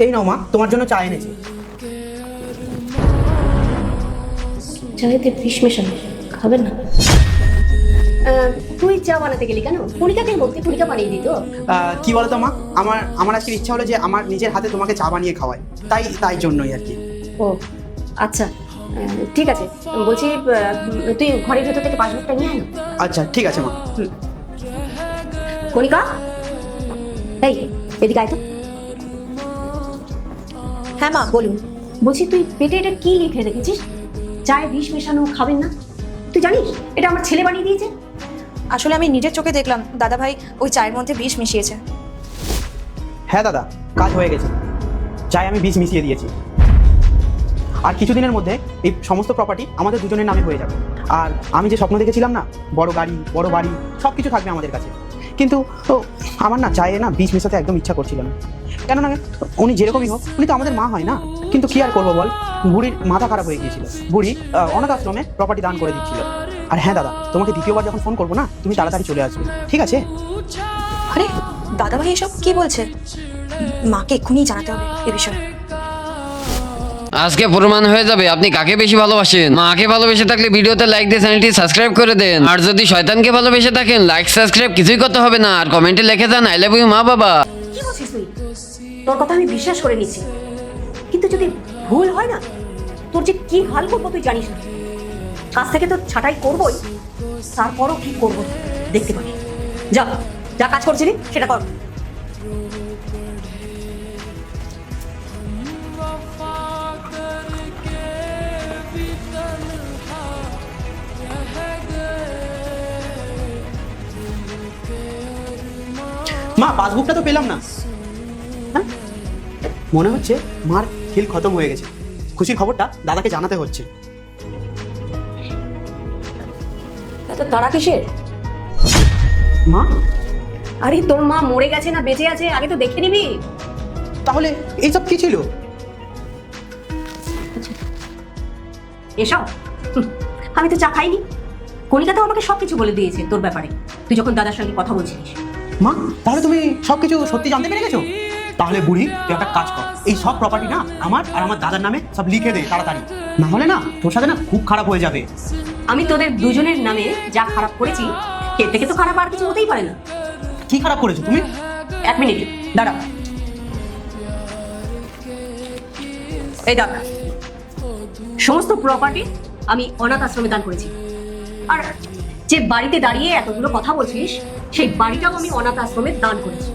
এই নাও মা, তোমার জন্য চা এনেছি। চায়েতে বিষ মেশানো খাবেন না? তুই চা বানাতে গেলি কেন? কণিকাকে বলতে কণিকা বানিয়ে দিত। কি বলতো মা, আমার আজকে ইচ্ছা হলো যে আমার নিজের হাতে তোমাকে চা বানিয়ে খাওয়াই, তাই জন্যই আর কি। ও আচ্ছা, ঠিক আছে। বলছি তুই ঘরের ভেতর থেকে পাসবুকটা নিয়ে আয় না। আচ্ছা ঠিক আছে মা। কণিকা, এই এদিকে আয় তো। হ্যাঁ মা বলুন। বলছি তুই পেটে এটা কি লিখে রেখেছিস? চায়ে বিষ মেশানো খাবেন না? তুই জানিস এটা আমার ছেলে বানিয়ে দিয়েছে? আসলে আমি নিজের চোখে দেখলাম দাদা ভাই ওই চায়ের মধ্যে বিষ মিশিয়েছে। হ্যাঁ দাদা, কাজ হয়ে গেছে, চাই আমি বীজ মিশিয়ে দিয়েছি। আর কিছুদিনের মধ্যে এই সমস্ত প্রপার্টি আমাদের দুজনের নামে হয়ে যাবে। আর আমি যে স্বপ্ন দেখেছিলাম না, বড় গাড়ি বড় বাড়ি সব কিছু থাকবে আমাদের কাছে, কিন্তু আমার না চায়ে না বীজ মেশাতে একদম ইচ্ছা করছিল না। কেননা উনি যেরকমই হোক, উনি তো আমাদের মা হয় না। কিন্তু কি আর করবো বল, বুড়ির মাথা খারাপ হয়ে গিয়েছিল। বুড়ি অনাথ আশ্রমে প্রপার্টি দান করে দিচ্ছিল। আর হ্যাঁ দাদা, তোমাকে দ্বিতীয়বার যখন ফোন করবো না, তুমি তাড়াতাড়ি চলে আসবে, ঠিক আছে? আরে দাদা ভাই এসব কি বলছে? মাকে এক্ষুনি জানাতে হবে এ বিষয়ে। আজকে প্রমাণ হয়ে যাবে আপনি কাকে বেশি ভালোবাসেন। মাকে ভালোবেসে থাকলে ভিডিওতে লাইক দিয়ে চ্যানেলটি সাবস্ক্রাইব করে দেন। আর যদি শয়তানকে ভালোবেসে থাকেন, লাইক সাবস্ক্রাইব কিছুই করতে হবে না, আর কমেন্টে লিখে যান আই লাভ ইউ মা বাবা। কি বলছিস তুই? তোর কথা আমি বিশ্বাস করে নিচ্ছি, কিন্তু যদি ভুল হয় না, তোর যে কি হাল করবো তুই জানিস না। কাজ থেকে তো ছাঁটাই করবোই, তারপরও কি করবো দেখতে পাবি। যা যা কাজ করছিলি সেটা কর। মা, পাসবুকটা তো পেলাম না। হ্যাঁ, মনে হচ্ছে মার খেল খতম হয়ে গেছে। খুশির খবরটা দাদাকে জানাতে হচ্ছে। এত তারা কিসের? মা, আরে তোর মা মরে গেছে না বেঁচে আছে আগে তো দেখে নিবি। তাহলে এইসব কি ছিল? এসব আমি তো চা খাইনি। কণিকা তো আমাকে সবকিছু বলে দিয়েছে তোর ব্যাপারে, তুই যখন দাদার সঙ্গে কথা বলছিলিস। মা, তাহলে তুমি সবকিছু সত্যি জানতে পেরে গেছো? তাহলে বুড়ি তুই একটা কাজ কর, এই সব প্রপার্টি না আমার আর আমার দাদার নামে সব লিখে দে তাড়াতাড়ি, না হলে না তোর সাথে না খুব খারাপ হয়ে যাবে। আমি তোদের দুজনের নামে যা খারাপ করেছি, এর থেকে তো খারাপ আর কিছু হতেই পারে না। কি খারাপ করেছো তুমি? এক মিনিট দাঁড়া। এই দেখ, সমস্ত প্রপার্টি আমি অনাথ আশ্রমে দান করেছি। আর যে বাড়িতে দাঁড়িয়ে এতগুলো কথা বলছিস, সেই বাড়িটাও আমি অনাথ আশ্রমে দান করেছি।